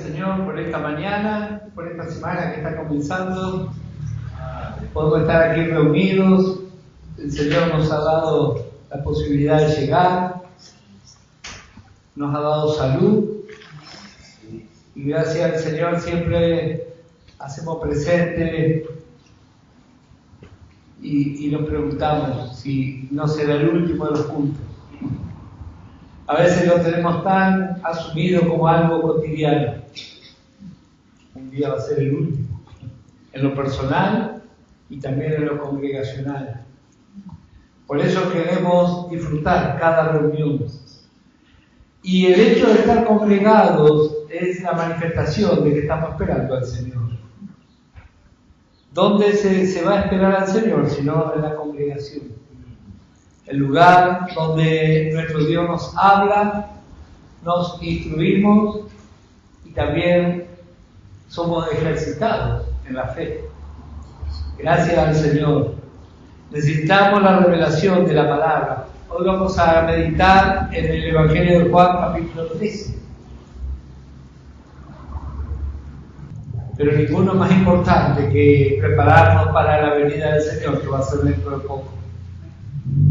Señor por esta mañana, por esta semana que está comenzando. Podemos estar aquí reunidos. El Señor nos ha dado la posibilidad de llegar, nos ha dado salud y gracias al Señor siempre hacemos presente y nos preguntamos si no será el último de los cultos. A veces lo tenemos tan asumido como algo cotidiano. Un día va a ser el último, en lo personal y también en lo congregacional. Por eso queremos disfrutar cada reunión. Y el hecho de estar congregados es la manifestación de que estamos esperando al Señor. ¿Dónde se va a esperar al Señor? Sino en la congregación. El lugar donde nuestro Dios nos habla, nos instruimos y también somos ejercitados en la fe. Gracias al Señor. Necesitamos la revelación de la palabra. Hoy vamos a meditar en el Evangelio de Juan, capítulo 13. Pero ninguno más importante que prepararnos para la venida del Señor, que va a ser dentro de poco.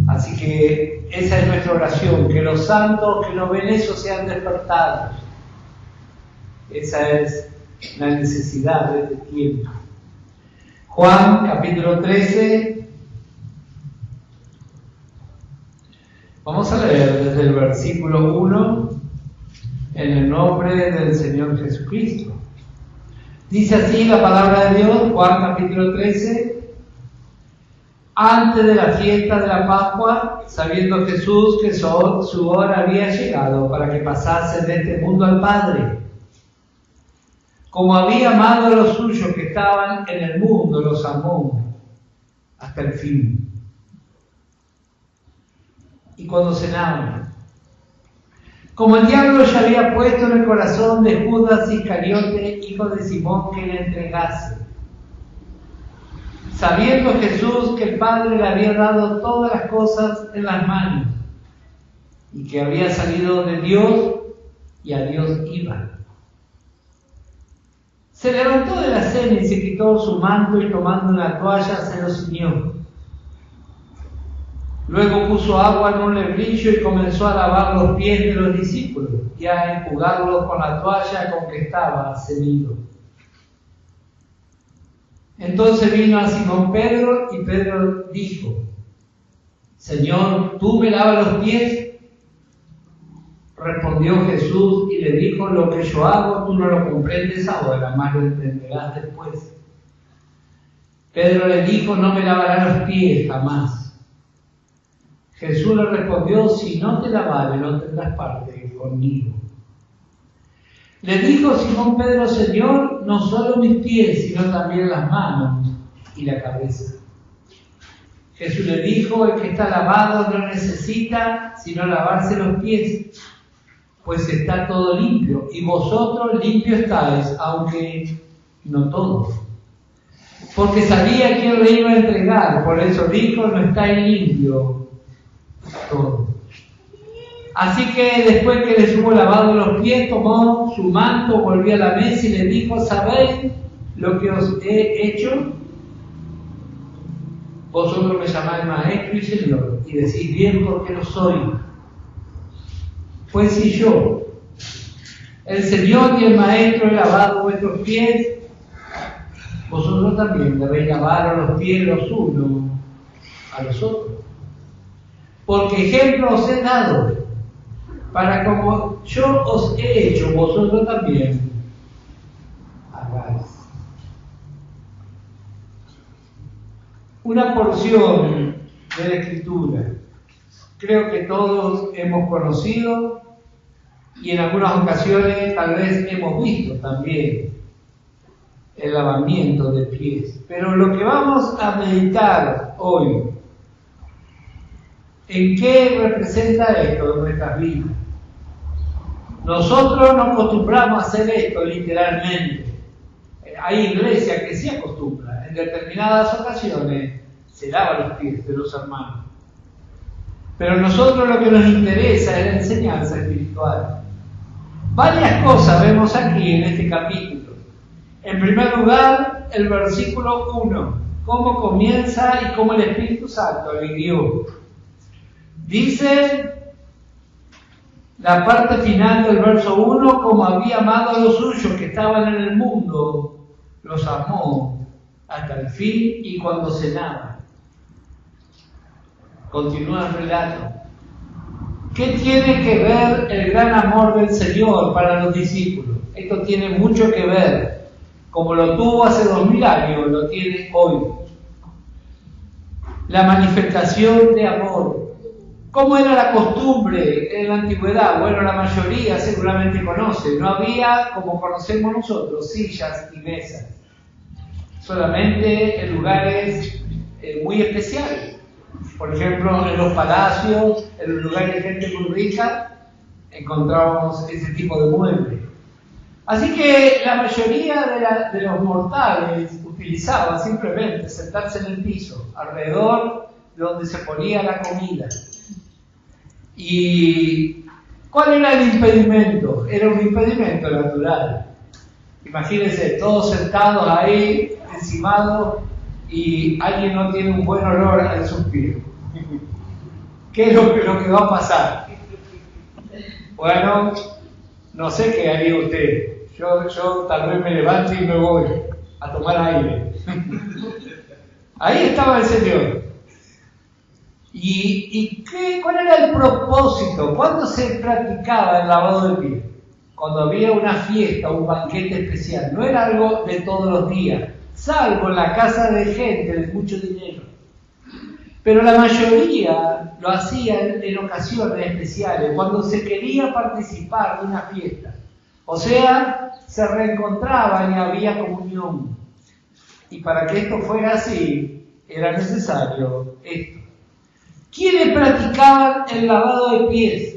Así que esa es nuestra oración, que los santos que no ven eso sean despertados. Esa es la necesidad de este tiempo. Juan, capítulo 13. Vamos a leer desde el versículo 1 en el nombre del Señor Jesucristo. Dice así la palabra de Dios, Juan capítulo 13. Antes de la fiesta de la Pascua, sabiendo Jesús que su hora había llegado para que pasase de este mundo al Padre, como había amado a los suyos que estaban en el mundo, los amó hasta el fin. Y cuando cenaban, como el diablo ya había puesto en el corazón de Judas Iscariote, hijo de Simón, que le entregase, sabiendo Jesús que el Padre le había dado todas las cosas en las manos y que había salido de Dios y a Dios iba, se levantó de la cena y se quitó su manto y tomando una toalla se lo ciñó. Luego puso agua en un lebrillo y comenzó a lavar los pies de los discípulos y a enjugarlos con la toalla con que estaba ceñido. Entonces vino a Simón Pedro y Pedro dijo: Señor, ¿tú me lavas los pies? Respondió Jesús y le dijo: lo que yo hago tú no lo comprendes ahora, mas lo entenderás después. Pedro le dijo: no me lavarás los pies jamás. Jesús le respondió: si no te lavare, no tendrás parte conmigo. Le dijo Simón Pedro: Señor, no solo mis pies, sino también las manos y la cabeza. Jesús le dijo: el que está lavado no necesita sino lavarse los pies, pues está todo limpio, y vosotros limpios estáis, aunque no todos. Porque sabía quién le iba a entregar, por eso dijo: no estáis limpios todos. Así que después que les hubo lavado los pies, tomó su manto, volvió a la mesa y le dijo: ¿sabéis lo que os he hecho? Vosotros me llamáis maestro y Señor, y decís bien porque lo soy. Pues si yo, el Señor y el Maestro, he lavado vuestros pies, vosotros también debéis lavar a los pies los unos a los otros. Porque ejemplo os he dado, para como yo os he hecho, vosotros también hagáis. Una porción de la Escritura, creo que todos hemos conocido y en algunas ocasiones tal vez hemos visto también el lavamiento de pies. Pero lo que vamos a meditar hoy, ¿en qué representa esto en nuestras vidas? Nosotros nos acostumbramos a hacer esto literalmente. Hay iglesias que sí acostumbran. En determinadas ocasiones se lavan los pies de los hermanos. Pero a nosotros lo que nos interesa es la enseñanza espiritual. Varias cosas vemos aquí en este capítulo. En primer lugar, el versículo 1, cómo comienza y cómo el Espíritu Santo le guió. Dice la parte final del verso 1, como había amado a los suyos que estaban en el mundo, los amó hasta el fin y cuando cenaba. Continúa el relato. ¿Qué tiene que ver el gran amor del Señor para los discípulos? Esto tiene mucho que ver. Como lo tuvo hace 2000 años, lo tiene hoy. La manifestación de amor. ¿Cómo era la costumbre en la antigüedad? Bueno, la mayoría seguramente conoce. No había, como conocemos nosotros, sillas y mesas. Solamente en lugares muy especiales. Por ejemplo, en los palacios, en los lugares de gente muy rica, encontrábamos ese tipo de muebles. Así que la mayoría de los mortales utilizaban simplemente sentarse en el piso, alrededor de donde se ponía la comida. ¿Y cuál era el impedimento? Era un impedimento natural. Imagínense, todos sentados ahí, encimados, y alguien no tiene un buen olor al suspiro. ¿Qué es lo que va a pasar? Bueno, no sé qué haría usted. Yo tal vez me levante y me voy a tomar aire. Ahí estaba el Señor. ¿Y cuál era el propósito? ¿Cuándo se practicaba el lavado de pies? Cuando había una fiesta, un banquete especial. No era algo de todos los días, salvo en la casa de gente de mucho dinero. Pero la mayoría lo hacían en ocasiones especiales, cuando se quería participar de una fiesta. O sea, se reencontraban y había comunión. Y para que esto fuera así, era necesario esto. ¿Quiénes practicaban el lavado de pies?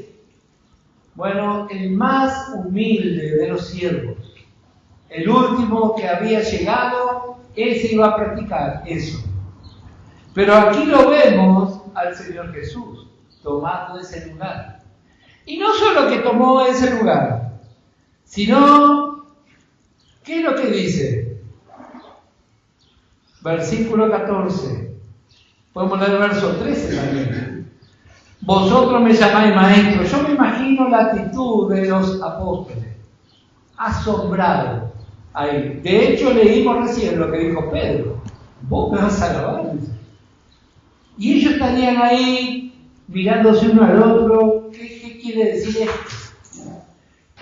Bueno, el más humilde de los siervos. El último que había llegado, ese iba a practicar eso. Pero aquí lo vemos al Señor Jesús tomando ese lugar. Y no solo que tomó ese lugar, sino, ¿qué es lo que dice? Versículo 14. Podemos leer el verso 13 también. Vosotros me llamáis maestro. Yo me imagino la actitud de los apóstoles. Asombrados. Ahí. De hecho, leímos recién lo que dijo Pedro. Vos me vas a alabar. Y ellos estarían ahí mirándose uno al otro. ¿Qué quiere decir esto?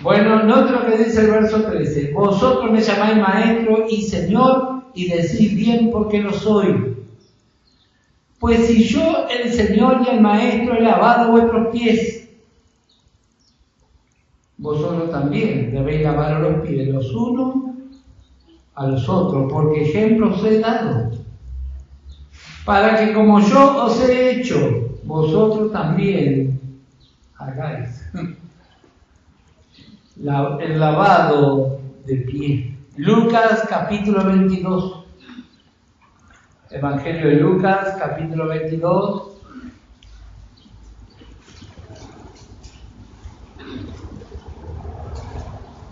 Bueno, note lo que dice el verso 13. Vosotros me llamáis maestro y señor y decís bien porque lo soy. Pues si yo, el Señor y el Maestro, he lavado vuestros pies, vosotros también debéis lavar los pies los unos a los otros, porque ejemplo os he dado, para que como yo os he hecho, vosotros también hagáis. El lavado de pies. Lucas capítulo 22. Evangelio de Lucas, capítulo 22.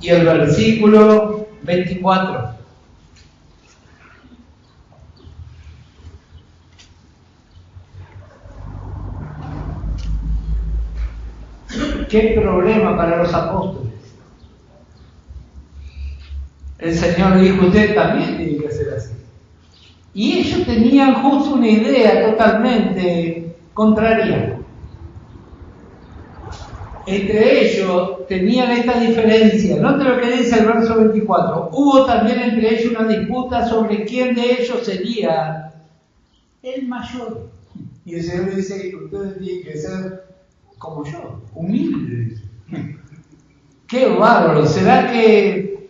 Y el versículo 24. ¿Qué problema para los apóstoles? El Señor dijo, usted también tiene que hacer así. Y ellos tenían justo una idea totalmente contraria. Entre ellos tenían esta diferencia. Note lo que dice el verso 24. Hubo también entre ellos una disputa sobre quién de ellos sería el mayor. Y el Señor le dice que ustedes tienen que ser como yo, humildes. ¡Qué bárbaro! ¿Será que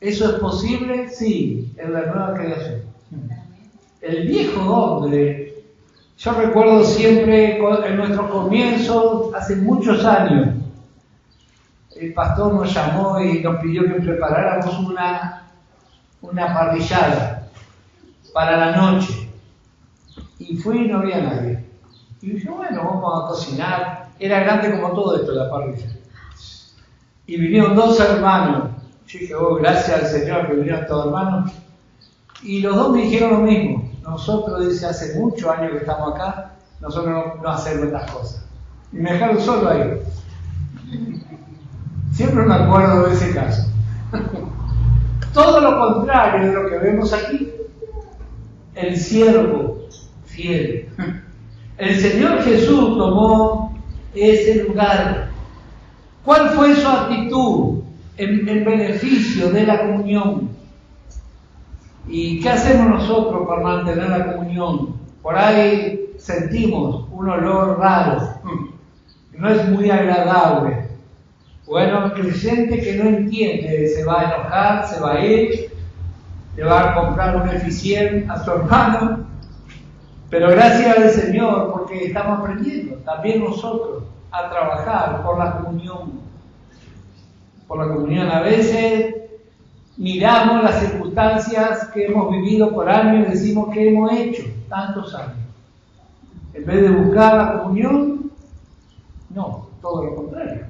eso es posible? Sí, en la nueva creación. El viejo hombre, yo recuerdo siempre en nuestros comienzos, hace muchos años, el pastor nos llamó y nos pidió que preparáramos una parrillada para la noche. Y fui y no había nadie. Y dije, bueno, vamos a cocinar. Era grande como todo esto, la parrilla. y vinieron dos hermanos. Yo dije, oh, gracias al Señor que vinieron estos hermanos. Y los dos me dijeron lo mismo. Nosotros, dice, hace muchos años que estamos acá, nosotros no hacemos estas cosas. Y me dejaron solo ahí. Siempre me acuerdo de ese caso. Todo lo contrario de lo que vemos aquí. El siervo fiel. El Señor Jesús tomó ese lugar. ¿Cuál fue su actitud en beneficio de la comunión? ¿Y qué hacemos nosotros para mantener la comunión? Por ahí sentimos un olor raro, no es muy agradable. Bueno, el creyente que no entiende se va a enojar, se va a ir, le va a comprar un eficient a su hermano, pero gracias al Señor porque estamos aprendiendo también nosotros a trabajar por la comunión. Por la comunión a veces miramos las circunstancias que hemos vivido por años y decimos que hemos hecho tantos años. En vez de buscar la comunión, no, todo lo contrario.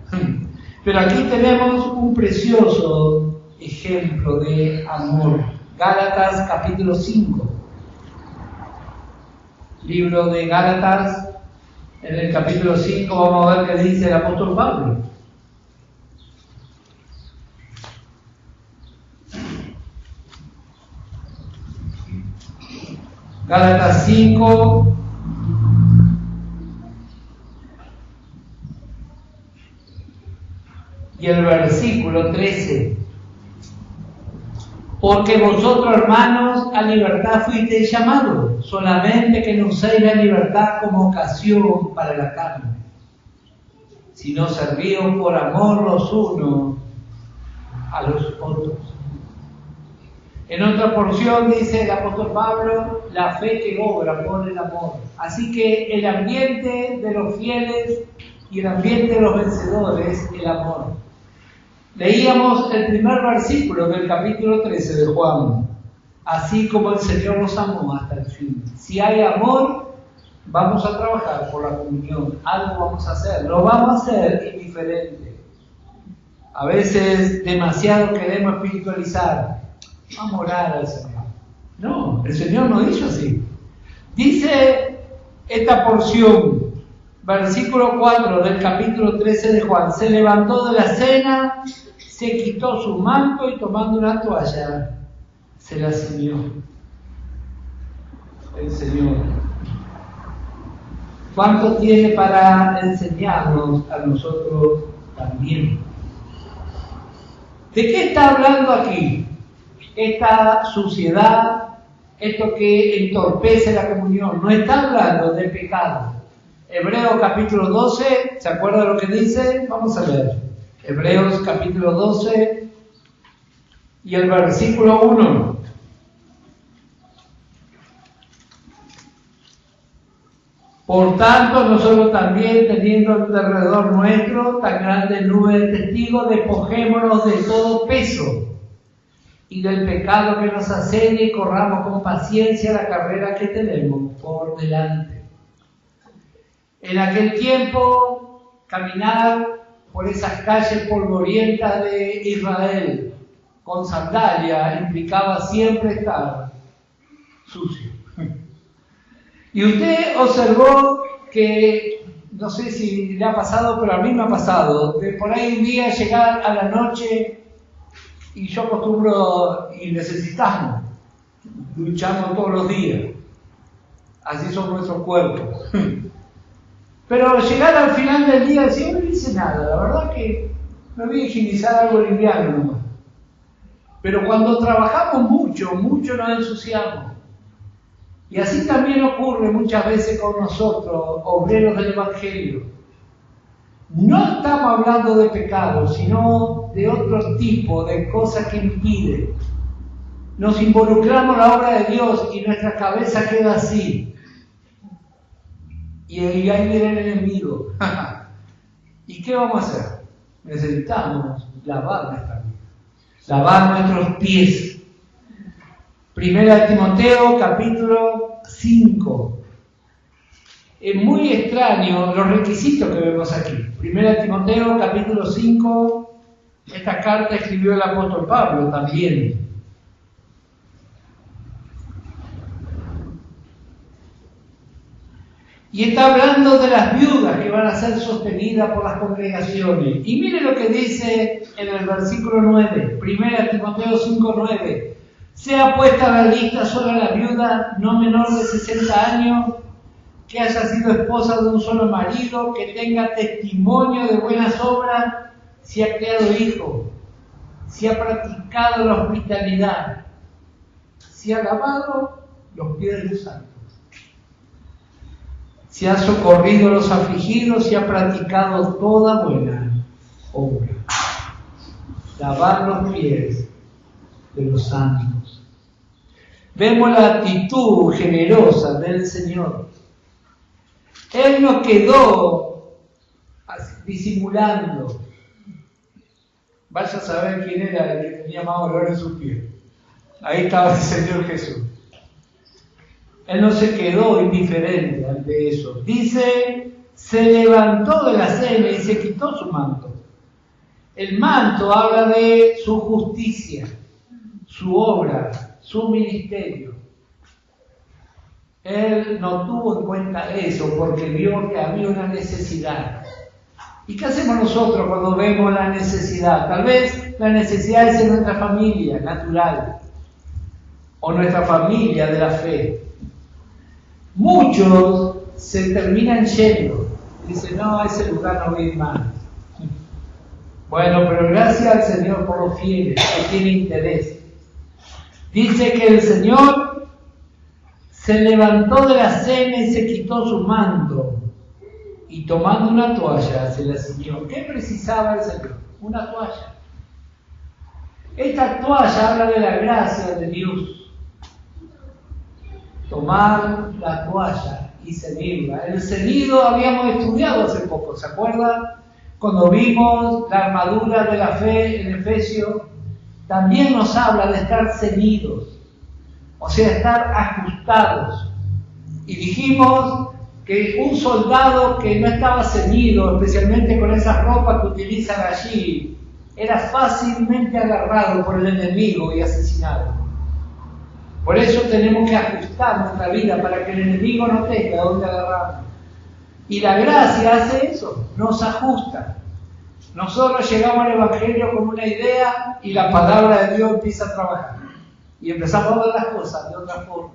Pero aquí tenemos un precioso ejemplo de amor. Gálatas capítulo 5. Libro de Gálatas, en el capítulo 5 vamos a ver qué dice el apóstol Pablo. Gálatas 5, y el versículo 13. Porque vosotros, hermanos, a libertad fuisteis llamados, solamente que no uséis la libertad como ocasión para la carne, sino servíos por amor los unos a los otros. En otra porción dice el apóstol Pablo, la fe que obra por el amor. Así que el ambiente de los fieles y el ambiente de los vencedores, el amor. Leíamos el primer versículo del capítulo 13 de Juan. Así como el Señor nos amó hasta el fin. Si hay amor, vamos a trabajar por la comunión. Algo vamos a hacer. Lo vamos a hacer indiferente. A veces demasiado queremos espiritualizar. Vamos a orar al Señor. No, el Señor no hizo así. Dice esta porción, versículo 4 del capítulo 13 de Juan. Se levantó de la cena, se quitó su manto y tomando una toalla, se la ciñó. El Señor. ¿Cuánto tiene para enseñarnos a nosotros también? ¿De qué está hablando aquí? Esta suciedad, esto que entorpece la comunión, no está hablando de pecado. Hebreos capítulo 12, ¿se acuerda lo que dice? Vamos a leer. Hebreos capítulo 12 y el versículo 1. Por tanto, nosotros también, teniendo alrededor nuestro tan grande nube de testigos, despojémonos de todo peso y del pecado que nos asedia y corramos con paciencia la carrera que tenemos por delante. En aquel tiempo, caminar por esas calles polvorientas de Israel con sandalia implicaba siempre estar sucio. Y usted observó que, no sé si le ha pasado, pero a mí me ha pasado, de por ahí un día llegar a la noche. Y yo acostumbro, y necesitamos, luchamos todos los días. Así son nuestros cuerpos. Pero llegar al final del día y decir, no hice nada, la verdad que me voy a higienizar algo liviano nomás. Pero cuando trabajamos mucho, mucho nos ensuciamos. Y así también ocurre muchas veces con nosotros, obreros del Evangelio. No estamos hablando de pecado, sino de otro tipo de cosas que impiden. Nos involucramos en la obra de Dios y nuestra cabeza queda así. Y ahí viene el enemigo. ¿Y qué vamos a hacer? Necesitamos lavar nuestra vida, lavar nuestros pies. Primera de Timoteo, capítulo 5. Es muy extraño los requisitos que vemos aquí. Primera de Timoteo, capítulo 5, Esta carta escribió el apóstol Pablo también. Y está hablando de las viudas que van a ser sostenidas por las congregaciones. Y mire lo que dice en el versículo 9, 1 Timoteo 5:9. Sea puesta la lista sobre la viuda no menor de 60 años, que haya sido esposa de un solo marido, que tenga testimonio de buenas obras, si ha criado hijos, si ha practicado la hospitalidad, si ha lavado los pies de los santos, si ha socorrido a los afligidos, si ha practicado toda buena obra. Lavar los pies de los santos. Vemos la actitud generosa del Señor. Él no quedó disimulando. Vaya a saber quién era el que tenía más olor en sus pies. Ahí estaba el Señor Jesús. Él no se quedó indiferente ante eso. Dice, se levantó de la cena y se quitó su manto. El manto habla de su justicia, su obra, su ministerio. Él no tuvo en cuenta eso porque vio que había una necesidad. ¿Y qué hacemos nosotros cuando vemos la necesidad? Tal vez la necesidad es en nuestra familia natural o nuestra familia de la fe. Muchos se terminan yendo. Dicen, no, a ese lugar no voy a ir más. Bueno, pero gracias al Señor por los fieles que tiene interés. Dice que el Señor se levantó de la cena y se quitó su manto. Y tomando una toalla se la ciñó. ¿Qué precisaba el Señor? Una toalla. Esta toalla habla de la gracia de Dios. Tomar la toalla y ceñirla. El ceñido habíamos estudiado hace poco, ¿se acuerdan? Cuando vimos la armadura de la fe en Efesios, también nos habla de estar ceñidos, o sea, estar ajustados. Y dijimos que un soldado que no estaba ceñido, especialmente con esas ropas que utilizan allí, era fácilmente agarrado por el enemigo y asesinado. Por eso tenemos que ajustar nuestra vida para que el enemigo no tenga dónde agarrarnos. Y la gracia hace eso, nos ajusta. Nosotros llegamos al Evangelio con una idea y la palabra de Dios empieza a trabajar. Y empezamos a ver las cosas de otra forma.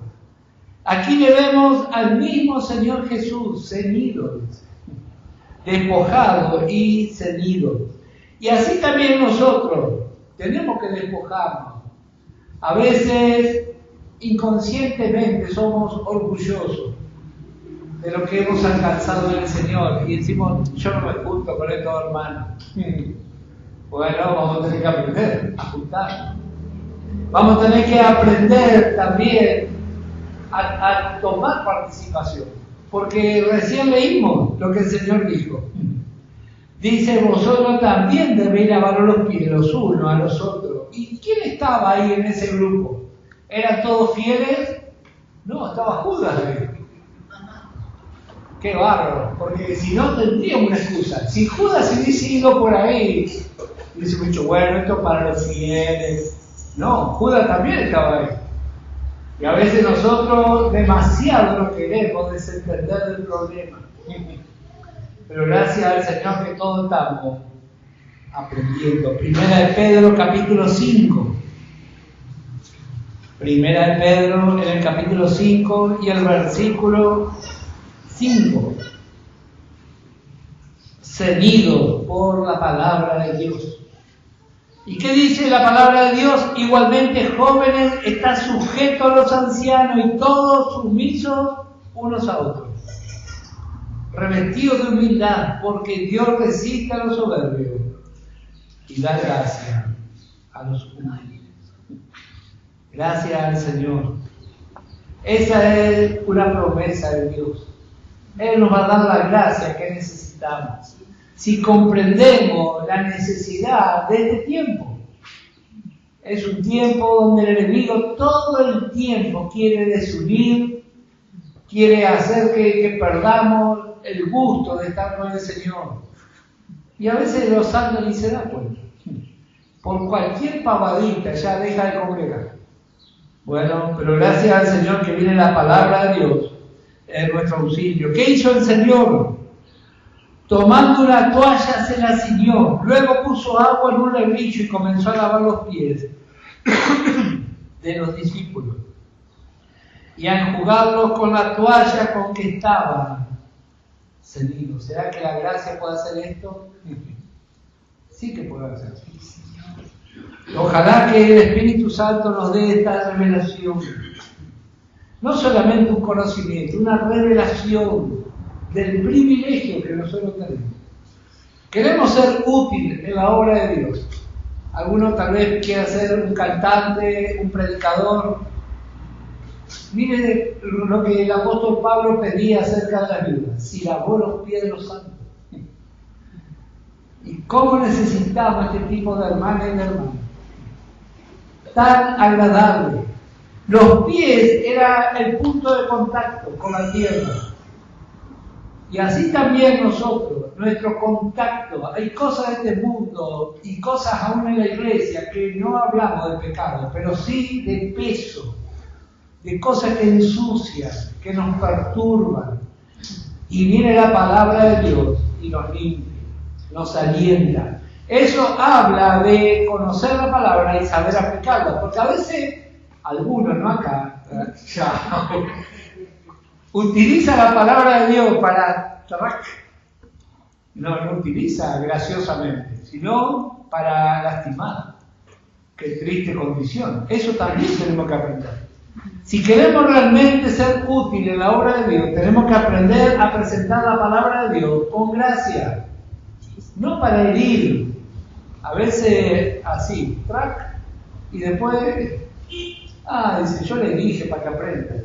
Aquí le vemos al mismo Señor Jesús, ceñido, despojado y ceñido. Y así también nosotros tenemos que despojarnos. A veces, inconscientemente, somos orgullosos de lo que hemos alcanzado en el Señor y decimos, yo no me junto con estos hermanos. Bueno, vamos a tener que aprender a juntar. Vamos a tener que aprender también a tomar participación, porque recién leímos lo que el Señor dijo. Dice, vosotros también debéis lavar los pies los unos a los otros. ¿Y quién estaba ahí en ese grupo? ¿Eran todos fieles? No, estaba Judas ahí. Qué bárbaro, porque si no tendríamos una excusa. Si Judas se hubiese ido por ahí, hubiese dicho, bueno, esto para los fieles. No, Judas también estaba ahí. Y a veces nosotros demasiado no queremos desentender del problema. Pero gracias al Señor que todos estamos aprendiendo. Primera de Pedro, capítulo 5. Primera de Pedro, en el capítulo 5 y el versículo 5. Ceñido por la palabra de Dios. ¿Y qué dice la palabra de Dios? Igualmente, jóvenes, están sujetos a los ancianos y todos sumisos unos a otros. Revestidos de humildad, porque Dios resiste a los soberbios y da gracia a los humildes. Gracias al Señor. Esa es una promesa de Dios. Él nos va a dar la gracia que necesitamos. Si comprendemos la necesidad de este tiempo. Es un tiempo donde el enemigo todo el tiempo quiere desunir, quiere hacer que perdamos el gusto de estar con el Señor. Y a veces los santos ni se dan cuenta. por cualquier pavadita ya deja de congregar. Bueno, pero gracias al Señor que viene la palabra de Dios en nuestro auxilio. ¿Qué hizo el Señor? Tomando una toalla se la ciñó, luego puso agua en un lebrillo y comenzó a lavar los pies de los discípulos y a enjugarlos con la toalla con que estaban ceñidos. ¿Será que la gracia puede hacer esto? Sí que puede hacer. Ojalá que el Espíritu Santo nos dé esta revelación. No solamente un conocimiento, una revelación del privilegio que nosotros tenemos. Queremos ser útiles en la obra de Dios. Alguno tal vez quiera ser un cantante, un predicador. Mire lo que el apóstol Pablo pedía acerca de la viuda. Si lavó los pies de los santos. ¿Y cómo necesitamos este tipo de hermanas y de hermanos? Tan agradable. Los pies era el punto de contacto con la tierra. Y así también nosotros, nuestro contacto. Hay cosas de este mundo y cosas aún en la iglesia que no hablamos de pecado, pero sí de peso, de cosas que ensucian, que nos perturban. Y viene la palabra de Dios y nos limpia, nos alienta. Eso habla de conocer la palabra y saber aplicarla, porque a veces algunos, no acá, ya, utiliza la palabra de Dios para no utiliza graciosamente, sino para lastimar. Qué triste condición. Eso también tenemos que aprender. Si queremos realmente ser útiles en la obra de Dios, tenemos que aprender a presentar la palabra de Dios con gracia, no para herir. A veces así, y después, dice, yo le dije para que aprenda.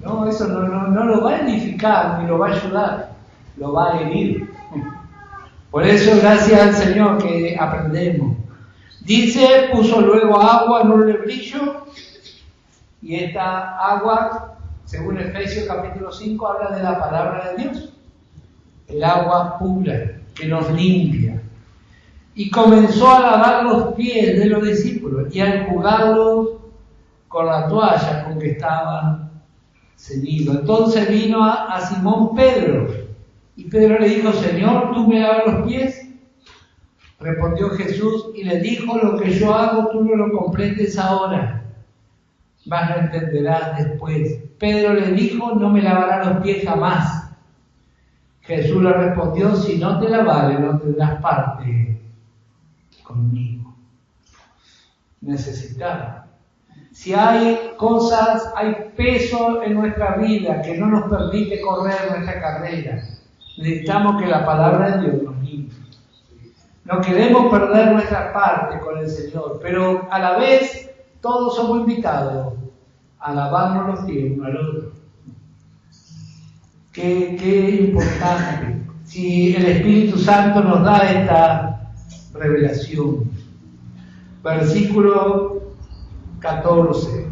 No, eso no lo va a edificar ni lo va a ayudar, lo va a herir. Por eso, gracias al Señor que aprendemos. Dice, puso luego agua en un lebrillo, y esta agua, según Efesios capítulo 5, habla de la palabra de Dios. El agua pura, que nos limpia. Y comenzó a lavar los pies de los discípulos y a enjugarlos con la toalla con que estaban ceñidos. Entonces vino a Simón Pedro, y Pedro le dijo, Señor, ¿tú me lavas los pies? Respondió Jesús y le dijo, lo que yo hago tú no lo comprendes ahora, mas lo entenderás después. Pedro le dijo, no me lavarás los pies jamás. Jesús le respondió, si no te lavare, no tendrás parte conmigo. Necesitamos. Si hay cosas, hay peso en nuestra vida que no nos permite correr nuestra carrera, necesitamos que la palabra de Dios nos limpie. No queremos perder nuestra parte con el Señor, pero a la vez todos somos invitados a lavarnos los pies uno al otro. Qué importante si el Espíritu Santo nos da esta revelación. Versículo 14.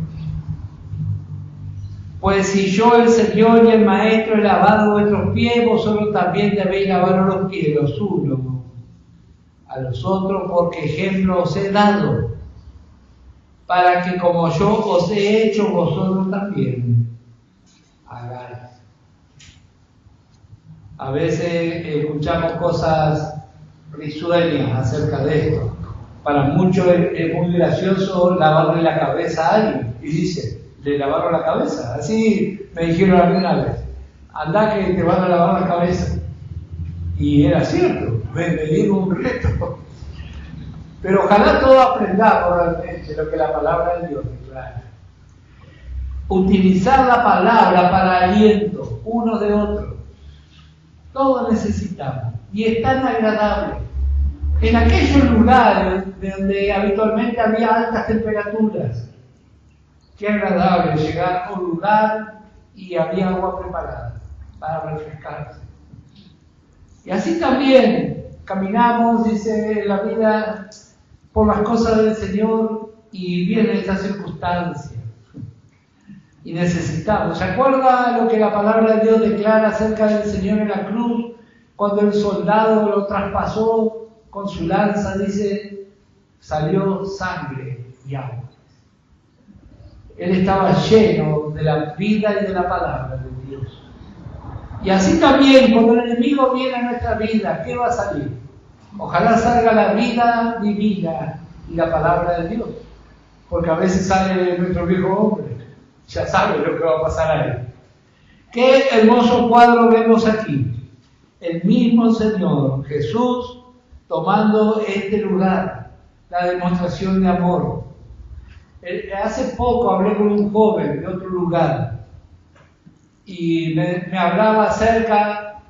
Pues si yo, el Señor y el Maestro, he lavado vuestros pies, vosotros también debéis lavar los pies los unos a los otros, porque ejemplo os he dado, para que como yo os he hecho, vosotros también hagáis. A veces escuchamos cosas risueñas acerca de esto. Para muchos es muy gracioso lavarle la cabeza a alguien. Y dice, ¿le lavaron la cabeza? Así me dijeron alguna vez. Andá que te van a lavar la cabeza. Y era cierto, me dieron un reto. Pero ojalá todos aprendamos realmente lo que la palabra de Dios declara. Utilizar la palabra para aliento uno de otro. Todos necesitamos. Y es tan agradable. En aquellos lugares donde habitualmente había altas temperaturas, qué agradable llegar a un lugar y había agua preparada para refrescarse. Y así también caminamos, dice la vida, por las cosas del Señor y vienen estas circunstancias. Y necesitamos. ¿Se acuerda lo que la palabra de Dios declara acerca del Señor en la cruz? Cuando el soldado lo traspasó con su lanza, dice, salió sangre y agua. Él estaba lleno de la vida y de la palabra de Dios. Y así también, cuando el enemigo viene a nuestra vida, ¿qué va a salir? Ojalá salga la vida divina y la palabra de Dios. Porque a veces sale nuestro viejo hombre, ya sabe lo que va a pasar a él. Qué hermoso cuadro vemos aquí. El mismo Señor Jesús tomando este lugar, la demostración de amor. Hace poco hablé con un joven de otro lugar y me hablaba acerca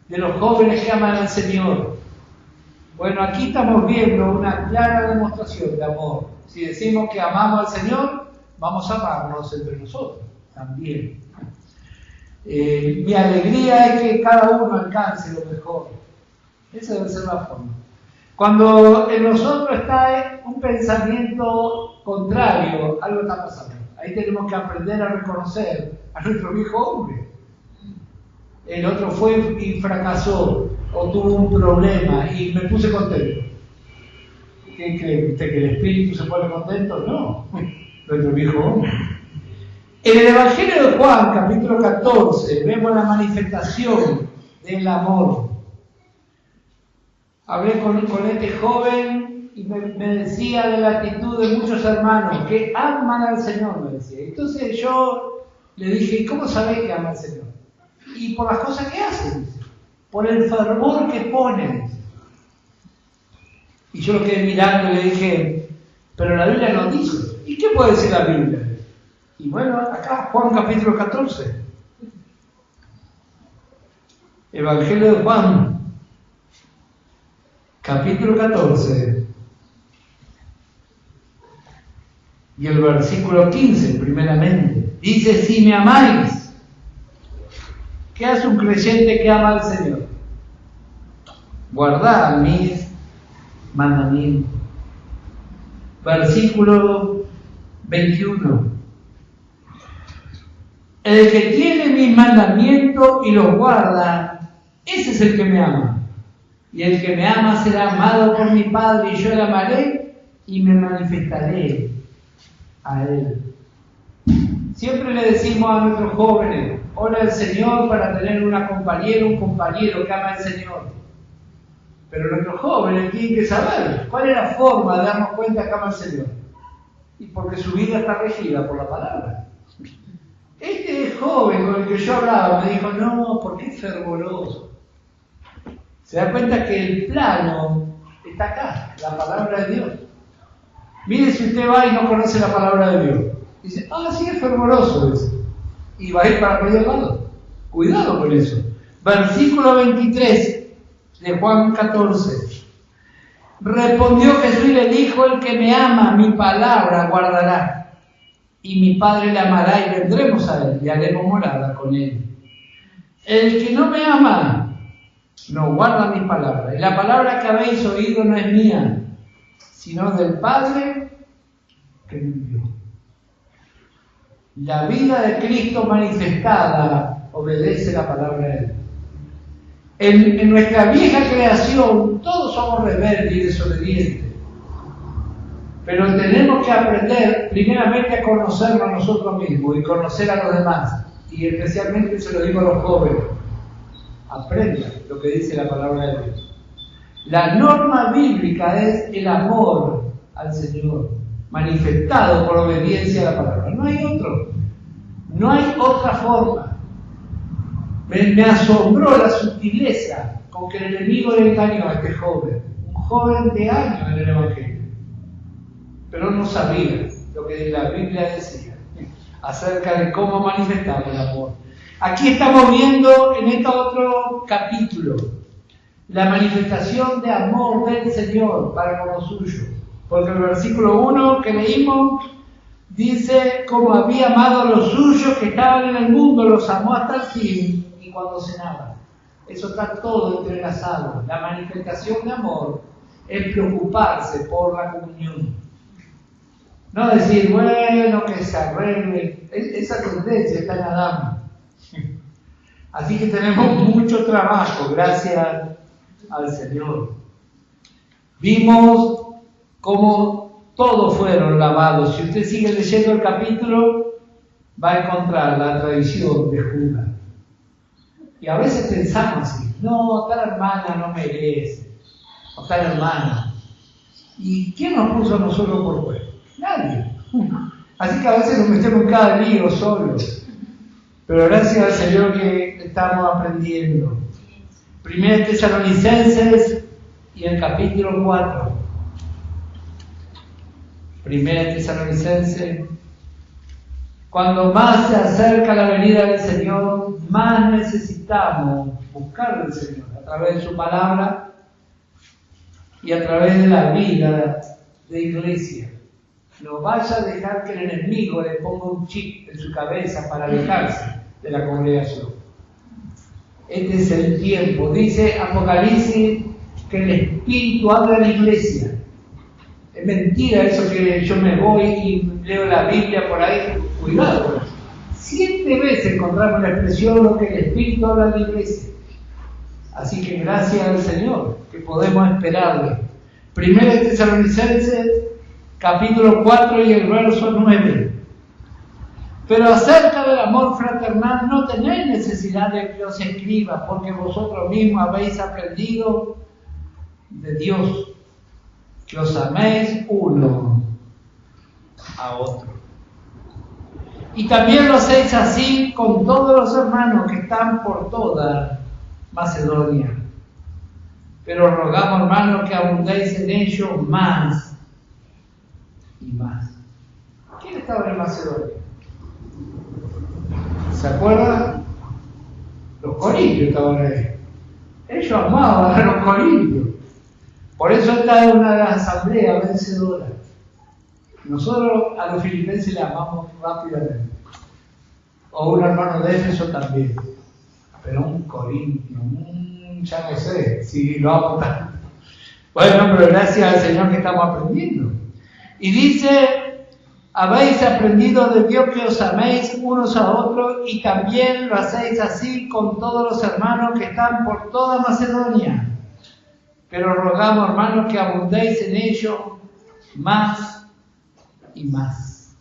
de los jóvenes que aman al Señor. Bueno, aquí estamos viendo una clara demostración de amor. Si decimos que amamos al Señor, vamos a amarnos entre nosotros también. Mi alegría es que cada uno alcance lo mejor. Esa debe ser la forma. Cuando en nosotros está un pensamiento contrario, algo está pasando. Ahí tenemos que aprender a reconocer a nuestro viejo hombre. El otro fue y fracasó o tuvo un problema y me puse contento. ¿Qué cree usted, que el espíritu se pone contento? No, nuestro viejo hombre. En el Evangelio de Juan, capítulo 14, vemos la manifestación del amor. Hablé con este joven y me decía de la actitud de muchos hermanos que aman al Señor, me decía. Entonces yo le dije, ¿y cómo sabés que ama al Señor? Y por las cosas que hacen, por el fervor que ponen. Y yo lo quedé mirando y le dije, pero la Biblia no dice. ¿Y qué puede decir la Biblia? Y bueno, acá, Juan capítulo 14. Evangelio de Juan, capítulo 14. Y el versículo 15, primeramente. Dice, si me amáis, ¿qué hace un creyente que ama al Señor? Guardad mis mandamientos. Versículo 21. El que tiene mis mandamientos y los guarda, ese es el que me ama. Y el que me ama será amado por mi Padre, y yo le amaré y me manifestaré a él. Siempre le decimos a nuestros jóvenes, ora al Señor para tener una compañera, un compañero que ama al Señor. Pero nuestros jóvenes tienen que saber cuál es la forma de darnos cuenta que ama al Señor. Y porque su vida está regida por la palabra. Este joven con el que yo hablaba me dijo, no, porque es fervoroso. Se da cuenta que el plano está acá, la palabra de Dios. Mire si usted va y no conoce la palabra de Dios. Dice, sí es fervoroso eso. Y va a ir para cualquier lado. Cuidado con eso. Versículo 23 de Juan 14. Respondió Jesús y le dijo, el que me ama, mi palabra guardará. Y mi Padre le amará y vendremos a él y haremos morada con él. El que no me ama, no guarda mi palabra. Y la palabra que habéis oído no es mía, sino del Padre que me envió. La vida de Cristo manifestada obedece la palabra de él. En nuestra vieja creación todos somos rebeldes y desobedientes. Pero tenemos que aprender primeramente a conocernos a nosotros mismos y conocer a los demás. Y especialmente se lo digo a los jóvenes. Aprendan lo que dice la palabra de Dios. La norma bíblica es el amor al Señor, manifestado por obediencia a la palabra. No hay otro. No hay otra forma. Me asombró la sutileza con que el enemigo le engañó a este joven. Un joven de años en el Evangelio. Pero no sabía lo que la Biblia decía acerca de cómo manifestar el amor. Aquí estamos viendo en este otro capítulo la manifestación de amor del Señor para con los suyos. Porque el versículo 1 que leímos dice, como había amado a los suyos que estaban en el mundo, los amó hasta el fin y cuando cenaban. Eso está todo entrelazado. La manifestación de amor es preocuparse por la comunión. No decir, bueno, que se arregle. Esa tendencia está en Adán. Así que tenemos mucho trabajo, gracias al Señor. Vimos como todos fueron lavados. Si usted sigue leyendo el capítulo, va a encontrar la tradición de Judas. Y a veces pensamos así, no, tal hermana no merece, o tal hermana. ¿Y quién nos puso a nosotros por juez? Nadie. Así que a veces nos metemos en cada lío solos. Pero gracias al Señor que estamos aprendiendo. 1 Tesalonicenses y el capítulo 4. 1 Tesalonicenses. Cuando más se acerca la venida del Señor, más necesitamos buscar al Señor a través de su palabra y a través de la vida de iglesia. No vaya a dejar que el enemigo le ponga un chip en su cabeza para alejarse de la congregación. Este es el tiempo. Dice Apocalipsis que el Espíritu habla a la iglesia. Es mentira eso que yo me voy y leo la Biblia por ahí. Cuidado. 7 veces encontramos la expresión lo que el Espíritu habla a la iglesia. Así que gracias al Señor que podemos esperarle. 1 Tesalonicenses, capítulo 4 y el verso 9. Pero acerca del amor fraternal no tenéis necesidad de que os escriba, porque vosotros mismos habéis aprendido de Dios, que os améis uno a otro. Y también lo hacéis así con todos los hermanos que están por toda Macedonia. Pero rogamos, hermanos, que abundéis en ello más y más. ¿Quién estaba en Macedonia? ¿Se acuerdan? Los corintios estaban ahí. Ellos amaban a los corintios. Por eso esta es una asamblea vencedora. Nosotros a los filipenses le amamos rápidamente. O un hermano de Éfeso también. Pero un corintio, ya no sé si lo amo tanto. Bueno, pero gracias al Señor que estamos aprendiendo. Y dice, habéis aprendido de Dios que os améis unos a otros y también lo hacéis así con todos los hermanos que están por toda Macedonia. Pero rogamos, hermanos, que abundéis en ello más y más.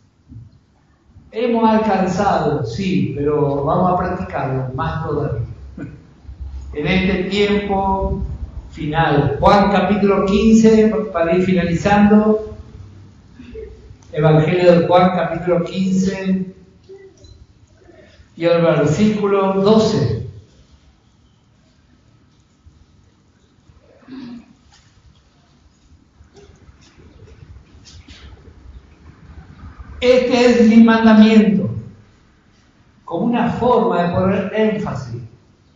Hemos alcanzado, sí, pero vamos a practicarlo más todavía. En este tiempo final. Juan capítulo 15, para ir finalizando. Evangelio de Juan capítulo 15 y el versículo 12. Este es mi mandamiento, como una forma de poner énfasis.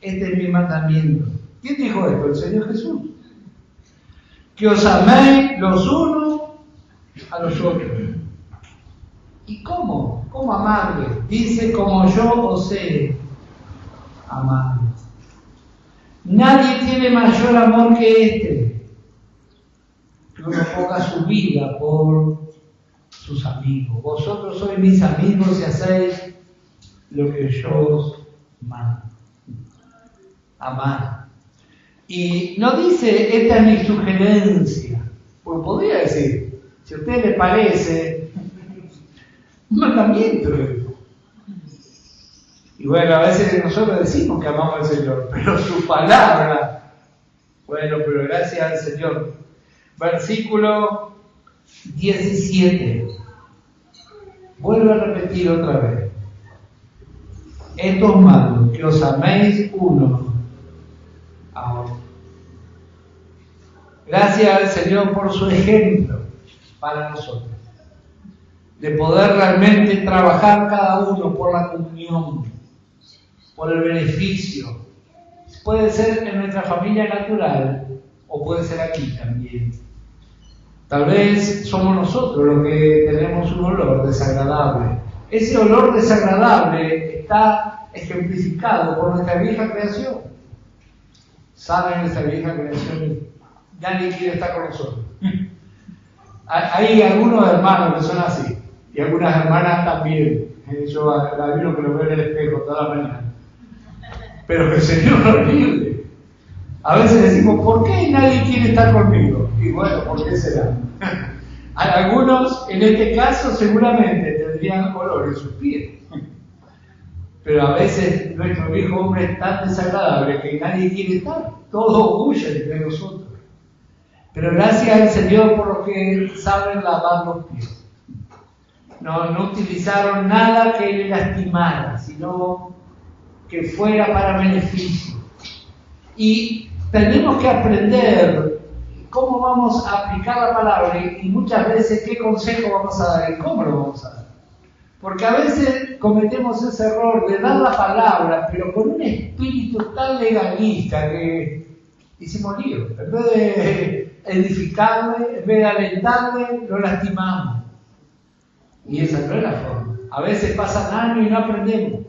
Este es mi mandamiento. ¿Quién dijo esto? El Señor Jesús. Que os améis los unos a los otros. ¿Y cómo? ¿Cómo amarle? Dice, como yo os he amado. Nadie tiene mayor amor que este, que uno ponga su vida por sus amigos. Vosotros sois mis amigos si hacéis lo que yo os mando. Amar. Y no dice, esta es mi sugerencia. Pues podría decir, si a usted le parece, un mandamiento. Y bueno, a veces nosotros decimos que amamos al Señor, pero su palabra, bueno, pero gracias al Señor. Versículo 17. Vuelvo a repetir otra vez. Esto os mando, que os améis uno a otro. Gracias al Señor por su ejemplo para nosotros. De poder realmente trabajar cada uno por la comunión, por el beneficio. Puede ser en nuestra familia natural o puede ser aquí también. Tal vez somos nosotros los que tenemos un olor desagradable. Ese olor desagradable está ejemplificado por nuestra vieja creación. ¿Saben nuestra vieja creación? Nadie quiere estar con nosotros. Hay algunos hermanos que son así, y algunas hermanas también. Yo a mí lo que lo veo en el espejo toda la mañana. Pero el Señor nos libre. A veces decimos, ¿por qué nadie quiere estar conmigo? Y bueno, ¿por qué será? Algunos, en este caso, seguramente tendrían olor en sus pies. Pero a veces nuestro viejo hombre es tan desagradable que nadie quiere estar. Todos huyen de nosotros. Pero gracias al Señor por lo que saben lavar los pies. No utilizaron nada que le lastimara, sino que fuera para beneficio. Y tenemos que aprender cómo vamos a aplicar la palabra y muchas veces qué consejo vamos a dar y cómo lo vamos a dar. Porque a veces cometemos ese error de dar la palabra, pero con un espíritu tan legalista que hicimos lío. En vez de edificarle, en vez de alentarle, lo lastimamos. Y esa no es la forma. A veces pasan años y no aprendemos.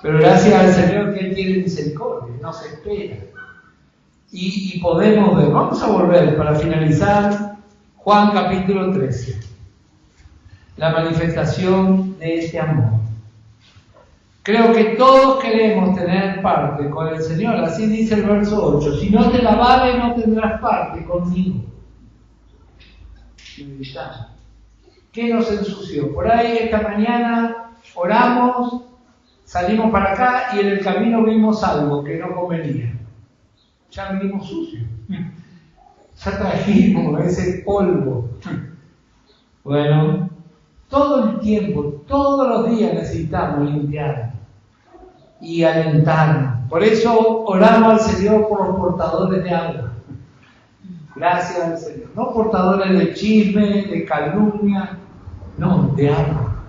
Pero gracias al Señor que Él tiene misericordia, nos espera. Y podemos ver. Vamos a volver para finalizar Juan capítulo 13. La manifestación de este amor. Creo que todos queremos tener parte con el Señor. Así dice el verso 8. Si no te lavares, no tendrás parte conmigo. ¿Qué nos ensució? Por ahí esta mañana oramos, salimos para acá y en el camino vimos algo que no convenía. Ya venimos sucios. Ya trajimos ese polvo. Bueno, todo el tiempo, todos los días necesitamos limpiarnos y alentarnos. Por eso oramos al Señor por los portadores de agua. Gracias al Señor. No portadores de chisme, de calumnia, no, de agua.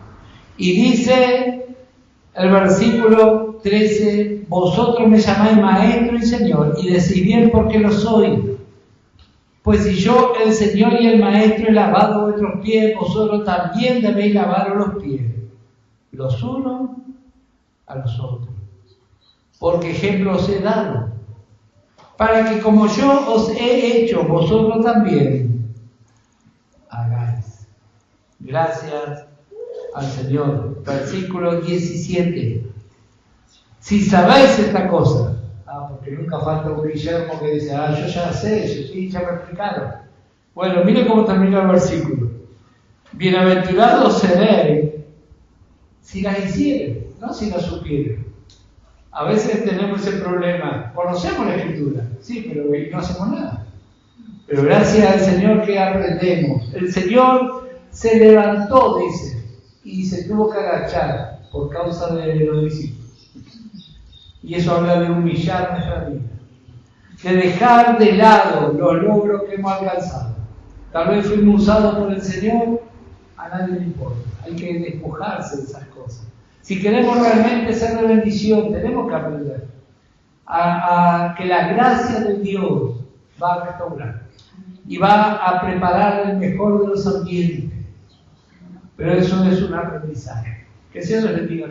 Y dice el versículo 13, vosotros me llamáis maestro y Señor, y decís bien porque lo soy. Pues si yo, el Señor y el Maestro, he lavado vuestros pies, vosotros también debéis lavaros los pies, los unos a los otros. Porque ejemplo os he dado, para que como yo os he hecho, vosotros también hagáis. Gracias al Señor. Versículo 17. Si sabéis esta cosa, porque nunca falta un Guillermo que dice, yo ya sé, sí, ya me explicaron. Bueno, mire cómo termina el versículo. Bienaventurados seréis si las hicieren, no si las supieran. A veces tenemos ese problema. Conocemos la Escritura, sí, pero no hacemos nada. Pero gracias al Señor que aprendemos. El Señor se levantó, dice, y se tuvo que agachar por causa de los discípulos. Y eso habla de humillar nuestra vida, de dejar de lado los logros que hemos alcanzado. Tal vez fuimos usados por el Señor, a nadie le importa. Hay que despojarse de esas cosas. Si queremos realmente ser de bendición, tenemos que aprender a que la gracia de Dios va a restaurar y va a preparar el mejor de los ambientes. Pero eso es un aprendizaje. Que sea les bendiga.